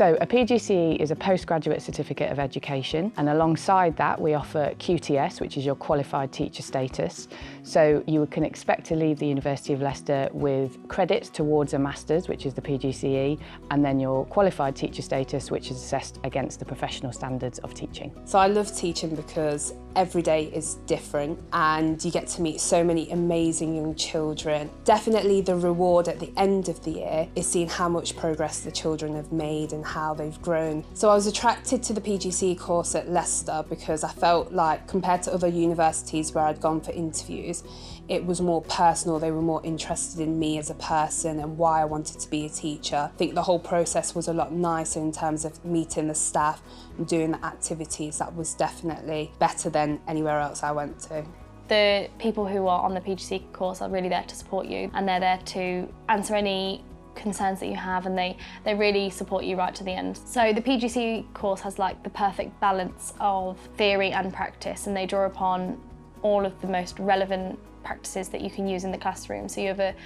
So a PGCE is a Postgraduate Certificate of Education, and alongside that we offer QTS, which is your Qualified Teacher Status. So you can expect to leave the University of Leicester with credits towards a Master's, which is the PGCE, and then your Qualified Teacher Status, which is assessed against the professional standards of teaching. So I love teaching because every day is different and you get to meet so many amazing young children. Definitely the reward at the end of the year is seeing how much progress the children have made and how they've grown. So I was attracted to the PGCE course at Leicester because I felt like, compared to other universities where I'd gone for interviews, it was more personal. They were more interested in me as a person and why I wanted to be a teacher. I think the whole process was a lot nicer in terms of meeting the staff and doing the activities. That was definitely better than anywhere else I went to. The people who are on the PGCE course are really there to support you, and they're there to answer any concerns that you have, and they really support you right to the end. So the PGCE course has like the perfect balance of theory and practice, and they draw upon all of the most relevant practices that you can use in the classroom. So you have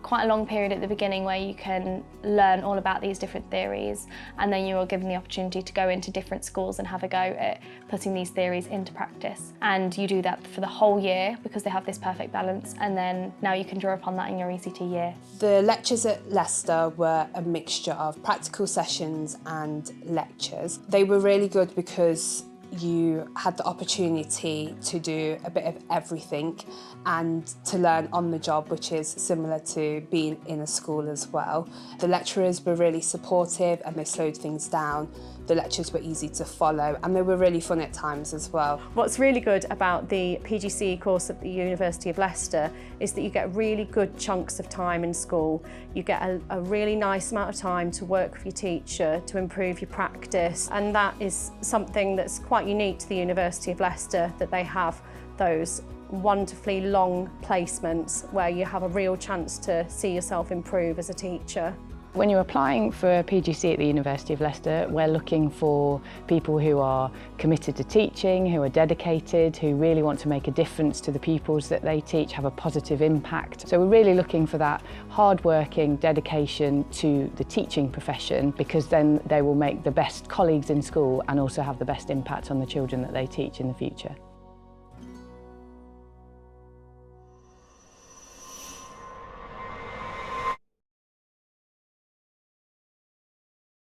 quite a long period at the beginning where you can learn all about these different theories, and then you are given the opportunity to go into different schools and have a go at putting these theories into practice. And you do that for the whole year because they have this perfect balance, and then now you can draw upon that in your ECT year. The lectures at Leicester were a mixture of practical sessions and lectures. They were really good because you had the opportunity to do a bit of everything and to learn on the job, which is similar to being in a school as well. The lecturers were really supportive and they slowed things down. The lectures were easy to follow and they were really fun at times as well. What's really good about the PGCE course at the University of Leicester is that you get really good chunks of time in school. You get a really nice amount of time to work with your teacher, to improve your practice, and that is something that's quite unique to the University of Leicester, that they have those wonderfully long placements where you have a real chance to see yourself improve as a teacher. When you're applying for a PGCE at the University of Leicester, we're looking for people who are committed to teaching, who are dedicated, who really want to make a difference to the pupils that they teach, have a positive impact. So we're really looking for that hard-working dedication to the teaching profession, because then they will make the best colleagues in school and also have the best impact on the children that they teach in the future.